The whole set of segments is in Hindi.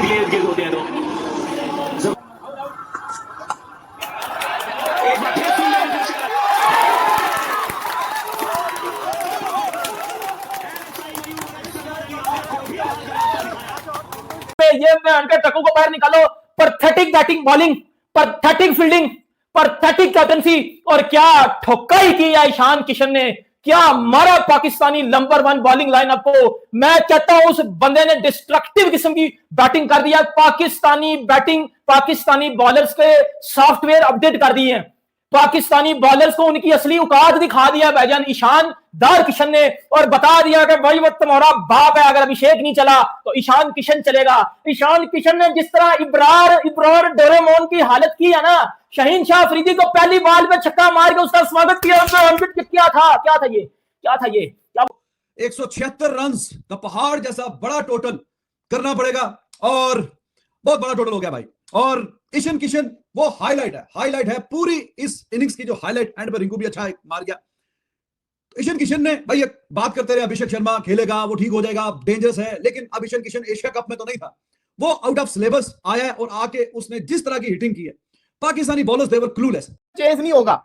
लिए इर्द गिर्द होते हैं। तो ये मैं उनके ट्रकों को बाहर निकालो। Pathetic batting, bowling, pathetic fielding, pathetic captaincy, और क्या ठोकाई की है ईशान किशन ने, क्या मारा पाकिस्तानी नंबर 1 बॉलिंग लाइनअप को। मैं कहता हूं उस बंदे ने डिस्ट्रक्टिव किस्म की बैटिंग कर दिया। पाकिस्तानी बैटिंग, पाकिस्तानी बॉलर्स के सॉफ्टवेयर अपडेट कर दिए हैं, पाकिस्तानी बॉलर्स को उनकी असली औकात दिखा दिया भाईजान ईशान दार किशन ने, और बता दिया कि भाई वो तुम्हारा बाप है, अगर अभिषेक नहीं चला तो ईशान किशन चलेगा। ईशान किशन ने जिस तरह इब्रार डोरेमोन की हालत की है ना, शाहीन शाह अफरीदी को पहली बॉल पे छक्का मार के उसका स्वागत किया, क्या था ये 176 रन का पहाड़ जैसा बड़ा टोटल करना पड़ेगा, और बहुत बड़ा टोटल हो गया भाई। और ईशान किशन वो हाईलाइट है पूरी इस इनिंग्स की, जो हाईलाइट एंड पर रिंकू भी अच्छा मार गया। ईशान किशन ने भाई, एक बात करते रहे अभिषेक शर्मा खेलेगा, वो ठीक हो जाएगा, डेंजरस है, लेकिन अब ईशान किशन एशिया कप में तो नहीं था, वो आउट ऑफ सिलेबस आया है, और आके उसने जिस तरह की हिटिंग की है, पाकिस्तानी बॉलर्स देवर क्लूलेस। चेज नहीं होगा,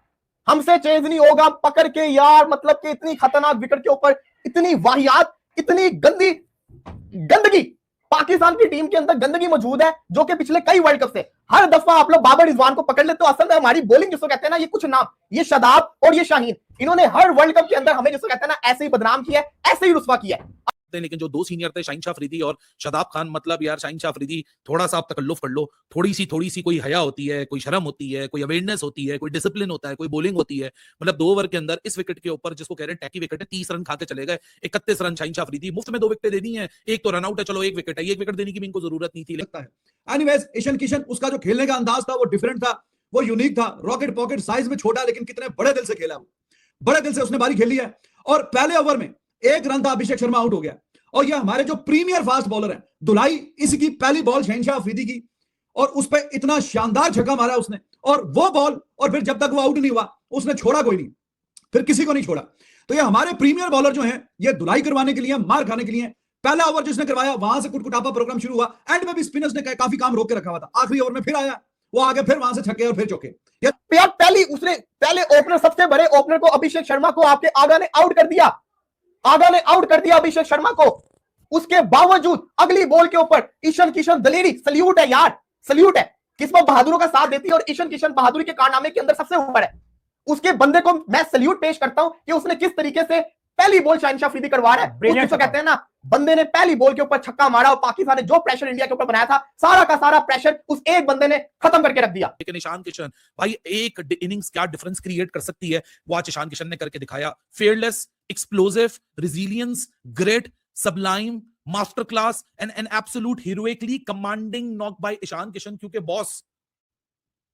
हमसे चेज नहीं होगा पकड़ के यार, मतलब कि इतनी खतरनाक विकेट के ऊपर इतनी वाहियात, इतनी गंदगी पाकिस्तान की टीम के अंदर गंदगी मौजूद है, जो कि पिछले कई वर्ल्ड कप से हर दफा आप लोग बाबर रिजवान को पकड़ ले तो असल में हमारी बॉलिंग जिसको कहते हैं ना, ये कुछ नाम, ये शादाब और ये शाहीन, इन्होंने हर वर्ल्ड कप के अंदर हमें जिसको कहते हैं ना ऐसे ही बदनाम किया है, ऐसे ही रुस्वा किया है। लेकिन जो दो सीनियर थे, शाहीन शाह अफरीदी और शादाब खान, मतलब यार शाहीन शाह अफरीदी थोड़ा सा आप तकल्लुफ कर लो, थोड़ी सी कोई हया होती है, कोई शर्म होती है, कोई अवेयरनेस होती है, कोई डिसिप्लिन होता है, कोई बॉलिंग होती है। मतलब 2 ओवर के अंदर इस विकेट के ऊपर, जिसको कह रहे हैं टैकी विकेट है, 30 रन खा के चले गए। 31 रन शाहीन शाह अफरीदी, मुफ्त में 2 विकेट दे दी है, एक तो रन आउट है, चलो 1 विकेट है, 1 विकेट देने की भी इनको जरूरत नहीं थी, लगता है। एनीवेज, ईशान किशन, उसका जो खेलने का अंदाज था वो डिफरेंट था, वो यूनिक था। रॉकेट पॉकेट साइज में छोटा, लेकिन कितने बड़े दिल से खेला, वो बड़े दिल से उसने बारी खेली है। और पहले ओवर में 1 रन था, अभिषेक शर्मा आउट हो गया। और ये हमारे जो प्रीमियर फास्ट बॉलर हैं, दुलाई, इसकी पहली बॉल शाहीन शाह अफरीदी की, और उस पर इतना शानदार छक्का मारा उसने, और वो बॉल, और फिर जब तक वो आउट नहीं हुआ उसने छोड़ा कोई नहीं, फिर किसी को नहीं छोड़ा। तो ये हमारे प्रीमियर बॉलर जो हैं, ये दुलाई करवाने के लिए, मार खाने के लिए। पहला ओवर जिसने करवाया, वहां से कुटकुटापा प्रोग्राम शुरू हुआ, एंड में भी स्पिनर्स ने काफी काम रोक के रखा हुआ था। आखिरी ओवर में फिर आया वो, आगे फिर वहां से छक्के और फिर चौके। पहले ओपनर, सबसे बड़े ओपनर को, अभिषेक शर्मा को आपके आगा ने आउट कर दिया, अभिषेक शर्मा को। उसके बावजूद अगली बॉल के ऊपर ईशान किशन दलेरी, सल्यूट है यार, सल्यूट है। किस्मत बहादुरों का साथ देती है, और ईशान किशन बहादुरी के कारनामे के अंदर सबसे ऊपर है। उसके बंदे को मैं सल्यूट पेश करता हूं कि उसने किस तरीके से पहली बॉल शाहीन शाह अफरीदी करवा रहा है। उसको कहते हैं ना, बंदे ने पहली बॉल के ऊपर छक्का मारा, और पाकिस्तान ने जो प्रेशर इंडिया के ऊपर बनाया था, सारा का सारा प्रेशर उस एक बंदे ने खत्म करके रख दिया। लेकिन ईशान किशन भाई, एक इनिंग्स क्या डिफरेंस क्रिएट कर सकती है, वो आज ईशान किशन ने करके दिखाया। Fearless, explosive, resilience, great, sublime, masterclass, and an absolute heroically commanding knock by Ishan Kishan, क्योंकि बॉस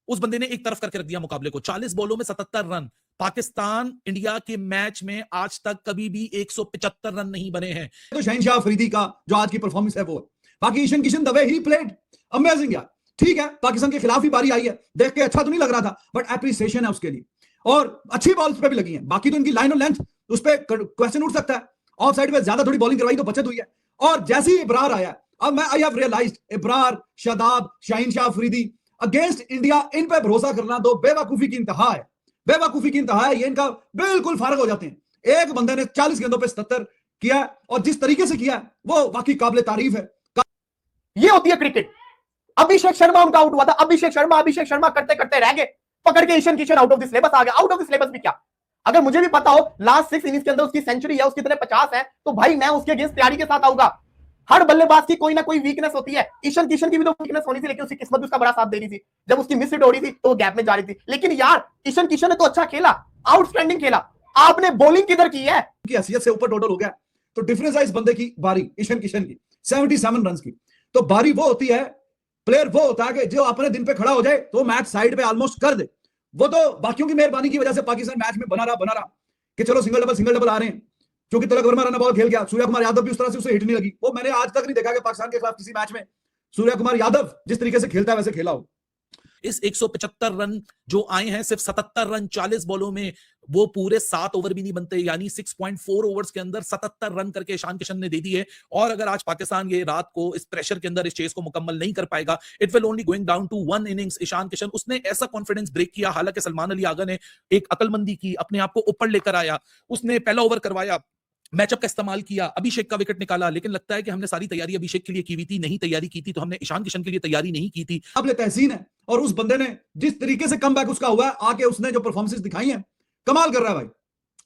उस बंदे ने एक तरफ करके रख दिया मुकाबले को। 40 बॉलों में 77 रन। पाकिस्तान इंडिया के मैच में आज तक कभी भी 175 रन नहीं बने हैं। तो शाहीन शाह अफरीदी का जो आज की परफॉर्मेंस है वो, बाकी Ishan Kishan the way he played amazing यार। ठीक है, पाकिस्तान के खिलाफ ही बारी आई है, देख के अच्छा तो नहीं लग रहा था, बट एप्रिसिएशन है उसके लिए, और अच्छी बॉल्स पे भी लगी है। बाकी तो इनकी लाइन और लेंथ, उस पर क्वेश्चन उठ सकता है। ऑफ साइड में ज्यादा थोड़ी बॉलिंग करवाई तो बचत हुई है। और जैसे ही इब्रार आया, अब I have realized, Ibrar, Shadab, Shaheen Shah Afridi against India, इन पे भरोसा करना तो बेवकूफी की इंतहा है, बेवकूफी की इंतहा है। ये इनका बिल्कुल फारग हो जाते हैं। एक बंदे ने 40 गेंदों पे 77 किया, और जिस तरीके से किया वो वाकई काबिले तारीफ है। ये होती है क्रिकेट। अभिषेक शर्मा उनका आउट हुआ था, अभिषेक शर्मा करते करते रह गए, पकड़ के Ishan Kishan out of the syllabus आ गया। आउट ऑफ द सिलेबस भी क्या, अगर मुझे भी पता हो लास्ट 6 इनिंग्स के अंदर उसकी सेंचुरी है, उसकी तरह 50 है, तो भाई मैं उसके अगेंस्ट तैयारी के साथ आऊंगा। हर बल्लेबाज की कोई ना कोई वीकनेस होती है। ईशान किशन की भी तो वीकनेस होनी थी, लेकिन उसकी किस्मत भी उसका बड़ा साथ दे रही थी। जब उसकी मिस हिट हो रही थी तो वो गैप में जा रही थी। लेकिन यार ईशान किशन ने तो अच्छा खेला, आउटस्टैंडिंग खेला। आपने बॉलिंग किधर की है, की हैसियत से ऊपर टोटल हो गया, तो डिफरेंस है इस बंदे की बारी, ईशान किशन की 77 रन की। तो बारी वो होती है, प्लेयर वो होता है कि जो अपने दिन पे खड़ा हो जाए तो मैच साइड पे ऑलमोस्ट कर दे। वो तो बाकियों की मेहरबानी की वजह से पाकिस्तान मैच में बना रहा कि चलो सिंगल डबल आ रहे हैं, क्योंकि तिलक वर्मा रन बॉल खेल गया। सूर्य कुमार यादव भी उस तरह से उसे हिट नहीं लगी। वो मैंने आज तक नहीं देखा कि पाकिस्तान के खिलाफ किसी मैच में सूर्य कुमार यादव जिस तरीके से खेलता है वैसे खेला हो। इस 175 रन जो आए हैं, सिर्फ 77 रन 40 बॉलों में वो पूरे 7 ओवर भी नहीं बनते, यानी 6.4 ओवर्स के अंदर 77 रन करके ईशान किशन ने दे दिए। और अगर आज पाकिस्तान ये रात को इस प्रेशर के अंदर इस चेस को मुकम्मल नहीं कर पाएगा, it will only going down to one innings. Ishan Kishan उसने ऐसा कॉन्फिडेंस ब्रेक किया, हालांकि सलमान अली आगा ने एक अकलमंदी की, अपने आप को ऊपर लेकर आया, उसने पहला ओवर करवाया, मैचअप का इस्तेमाल किया, अभिषेक का विकेट निकाला। लेकिन लगता है कि हमने सारी तैयारी अभिषेक के लिए की हुई थी, नहीं तैयारी की थी तो हमने ईशान किशन के लिए तैयारी नहीं की थी। काबिल तहसीन है, और उस बंदे ने जिस तरीके से कमबैक उसका हुआ है, आके उसने जो परफॉर्मेंसेस दिखाई हैं, कमाल कर रहा है भाई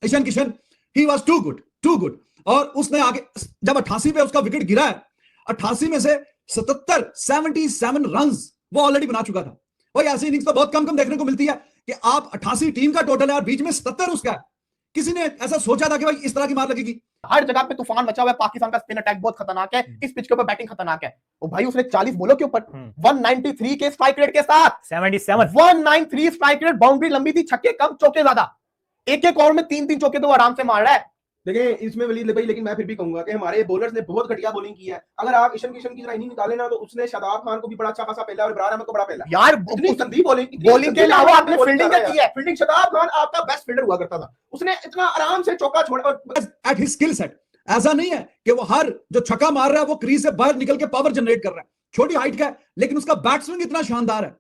Ishan Kishan. He was too good. और उसने आगे जब 88 पे उसका विकेट गिरा है, 88 में से 77 रन्स वो ऑलरेडी बना चुका था। भाई ऐसी इनिंग्स तो बहुत कम देखने को मिलती है कि आप 88 टीम का टोटल है और बीच में 77 उसका है। किसी ने ऐसा सोचा था कि भाई इस तरह की मार लगेगी? हर जगह पे तूफान मचा हुआ है। पाकिस्तान का स्पिन अटैक बहुत खतरनाक है, इस पिच के ऊपर बैटिंग खतरनाक है। और भाई उसने 40 बॉलों के ऊपर 193 के स्ट्राइक रेट के साथ 193 स्ट्राइक रेट, बाउंड्री लंबी थी, छक्के कम चौके ज्यादा, एक ओवर में 3 चौके तो आराम से मार रहा है। देखिए इसमें वलीद भाई, लेकिन मैं फिर भी कहूंगा कि हमारे बॉलर्स ने बहुत घटिया बॉलिंग की है। अगर आप ईशान किशन की तरह नहीं निकाले ना, तो उसने शादाब खान को भी बड़ा अच्छा खासा पहला और इब्रार अहमद को बड़ा पहला। यार इतनी गंदी बॉलिंग के अलावा आपने फील्डिंग की है। फील्डिंग शादाब खान आपका बेस्ट फील्डर हुआ करता था, उसने इतना आराम से चौका छोड़ा। एट हिज स्किल सेट, ऐसा नहीं है कि वो हर जो छक्का मार रहा है वो क्रीज से बाहर निकल के पावर जनरेट कर रहा है। छोटी हाइट का है, लेकिन उसका बैट स्विंग इतना शानदार है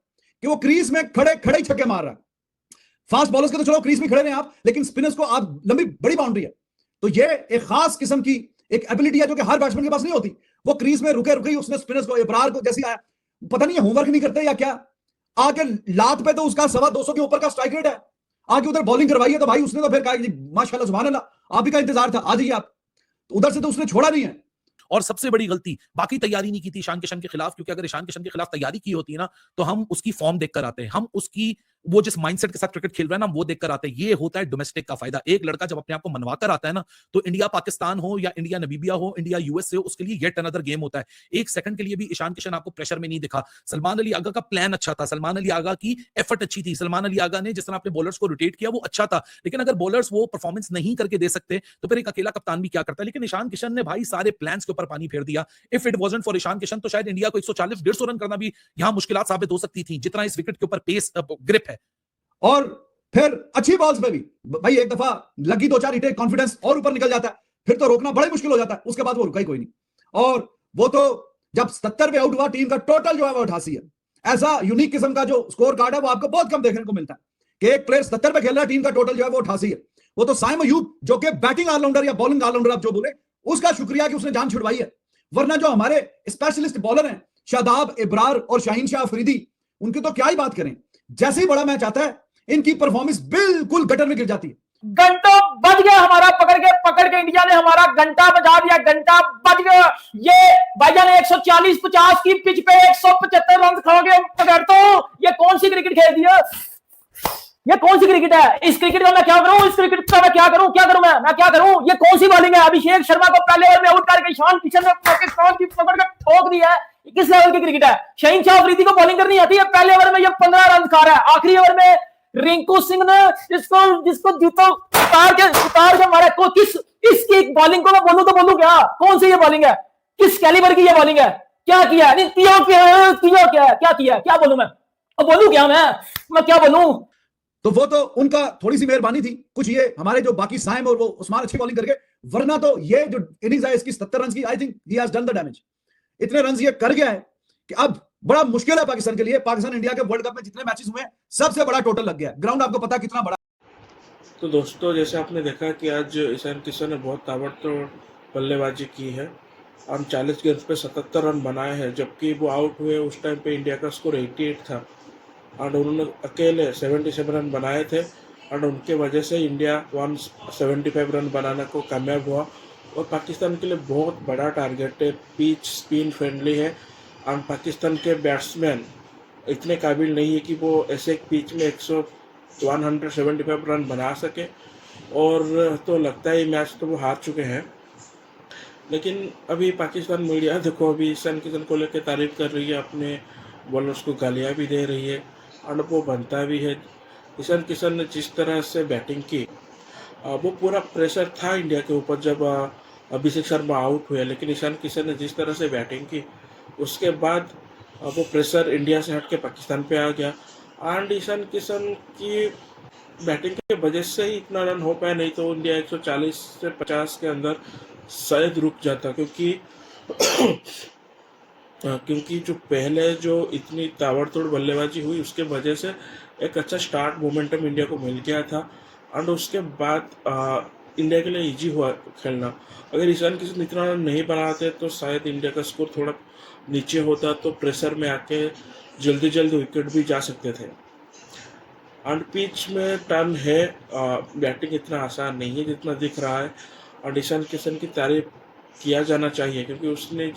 कि वो क्रीज में खड़े ही छक्के मार रहा है। फास्ट बॉलर्स के तो चलो क्रीज में खड़े रहे आप, लेकिन स्पिनर्स को आप लंबी बड़ी बाउंड्री है, तो ये एक खास किस्म की एक एबिलिटी है जो कि हर बैट्समैन के पास नहीं होती। वो क्रीज में रुके ही उसने स्पिनर्स को, इब्रार को जैसे आया, पता नहीं होमवर्क नहीं करते या क्या, आके लात पे तो उसका 225 के ऊपर का स्ट्राइक रेट है, आके उधर बॉलिंग करवाई है। तो भाई उसने तो फिर कहा माशाल्लाह सुभान अल्लाह, आप ही का इंतजार था, आ जाइए आप। तो उधर से तो उसने छोड़ा नहीं है। और सबसे बड़ी गलती, बाकी तैयारी नहीं की थी ईशान किशन के खिलाफ, क्योंकि अगर ईशान किशन के खिलाफ तैयारी की होती है ना, तो हम उसकी फॉर्म देखकर आते हैं, हम उसकी वो जिस माइंडसेट के साथ क्रिकेट खेल रहा है ना, वो देखकर आते हैं। ये होता है डोमेस्टिक का फायदा। एक लड़का जब अपने आप को मनवा कर आता है ना, तो इंडिया पाकिस्तान हो या इंडिया नमीबिया हो, इंडिया यूएसए हो, उसके लिए येट अनदर गेम होता है। एक सेकंड के लिए भी ईशान किशन आपको प्रेशर में नहीं दिखा। सलमान अली आगा का प्लान अच्छा था, सलमान अली आगा की एफर्ट अच्छी थी, सलमान अली आगा ने जिस तरह अपने बॉलर्स को रोटेट किया वो अच्छा था। लेकिन अगर बॉलर्स वो परफॉर्मेंस नहीं करके दे सकते, तो फिर एक अकेला कप्तान भी क्या करता है। लेकिन ईशान किशन ने भाई सारे प्लान्स के ऊपर पानी फेर दिया। If it wasn't for Ishan Kishan, तो शायद इंडिया को 140-150 रन करना भी यहां मुश्किलात साबित हो सकती थी, जितना इस विकेट के ऊपर पेस ग्रिप है। और फिर अच्छी बॉल्स पे भी भाई एक दफा लगी 2-4 हिटें, कॉन्फिडेंस और ऊपर निकल जाता है, फिर तो रोकना बड़ा ही मुश्किल हो जाता है। उसके बाद वो रुका ही कोई नहीं। और वो तो जब 77 पे आउट हुआ, टीम का टोटल जो है वो 88 है। ऐसा यूनिक किस्म का जो स्कोर कार्ड है वो आपको बहुत कम देखने को मिलता है कि एक प्लेयर 77 पे खेल रहा है, टीम का टोटल जो है वो 88 है। वो तो साइम अयूब जो कि बैटिंग ऑलराउंडर या बॉलिंग ऑलराउंडर आप जो बोले, उसका शुक्रिया कि उसने जान छुड़वाई है। वरना जो हमारे स्पेशलिस्ट बॉलर हैं शादाब, इब्रार और शाहीन शाह अफरीदी, उनकी तो क्या ही बात करें। जैसे ही बड़ा मैच आता है इनकी परफॉर्मेंस बिल्कुल गटर में गिर जाती है। घंटा बज गया हमारा, पकड़ के इंडिया ने हमारा घंटा बजा दिया, घंटा बज गया। ये भाईजान ने 140-50 की पिच पे 175 रन खाओगे पकड़, तो ये कौन सी क्रिकेट खेल दी है? ये कौन सी क्रिकेट है? इस क्रिकेट में मैं क्या करूं? इस क्रिकेट का मैं क्या करूं? मैं क्या करूं? ये कौन सी बॉलिंग है? अभिषेक शर्मा को पहले ओवर में आउट करके ईशान किशन ने पाकिस्तान की पकड़ के ठोक दी है। किस लेवल की क्रिकेट है? शाहीन शाह अफरीदी को बॉलिंग करनी आती है, पहले ओवर में ये 15 रन खा रहा है। आखिरी ओवर में रिंकू सिंह ने जिसको जूतों उतार के मारा। को इसकी बॉलिंग को मैं बोलूं तो बोलूं क्या? कौन सी ये बॉलिंग है? किस कैलिबर की ये बॉलिंग है? क्या किया है? क्या किया? क्या बोलूं मैं? बोलूं क्या मैं क्या बोलूं? तो वो तो उनका थोड़ी सी मेहरबानी थी, कुछ ये हमारे जो बाकी साइम और वो उस्मान अच्छी बॉलिंग करके, वरना तो ये जो इनिंग्स है इसकी 70 रन की, I think he has done the damage. इतने रन ये कर गया है कि अब बड़ा मुश्किल है पाकिस्तान के लिए। पाकिस्तान इंडिया के वर्ल्ड कप में जितने मैचेस हुए हैं सबसे बड़ा टोटल लग गया है। ग्राउंड आपको पता कितना बड़ा। तो दोस्तों, जैसे आपने देखा कि आज ईशान किशन ने बहुत ताबड़तोड़ बल्लेबाजी की है। हम 40 गेंद पे 77 रन बनाए हैं, जबकि वो आउट हुए उस टाइम पे इंडिया का स्कोर 88 था और उन्होंने अकेले 77 रन बनाए थे और उनके वजह से इंडिया 175 रन बनाने को कामयाब हुआ। और पाकिस्तान के लिए बहुत बड़ा टारगेट है, पिच स्पिन फ्रेंडली है और पाकिस्तान के बैट्समैन इतने काबिल नहीं है कि वो ऐसे एक पिच में 175 रन बना सके। और तो लगता है मैच तो वो हार चुके हैं। लेकिन अभी पाकिस्तान मीडिया देखो अभी ईशान किशन को लेकर तारीफ कर रही है, अपने बॉलर्स को गालियाँ भी दे रही है और वो बनता भी है। ईशान किशन ने जिस तरह से बैटिंग की, वो पूरा प्रेशर था इंडिया के ऊपर जब अभिषेक शर्मा आउट हुए, लेकिन ईशान किशन ने जिस तरह से बैटिंग की उसके बाद वो प्रेशर इंडिया से हट के पाकिस्तान पे आ गया। एंड ईशान किशन की बैटिंग के वजह से ही इतना रन हो पाया, नहीं तो इंडिया 140 से 50 के अंदर शायद रुक जाता, क्योंकि जो पहले जो इतनी ताबड़तोड़ बल्लेबाजी हुई उसके वजह से एक अच्छा स्टार्ट मोमेंटम इंडिया को मिल गया था। एंड उसके बाद इंडिया के लिए इजी हुआ खेलना। अगर ईशान किशन इतना रन नहीं बनाते तो शायद इंडिया का स्कोर थोड़ा नीचे होता, तो प्रेशर में आके जल्दी जल्दी विकेट भी जा सकते थे। एंड पिच में टर्न है, बैटिंग इतना आसान नहीं है जितना दिख रहा है। और ईशान किशन की तारीफ किया जाना चाहिए, क्योंकि उसने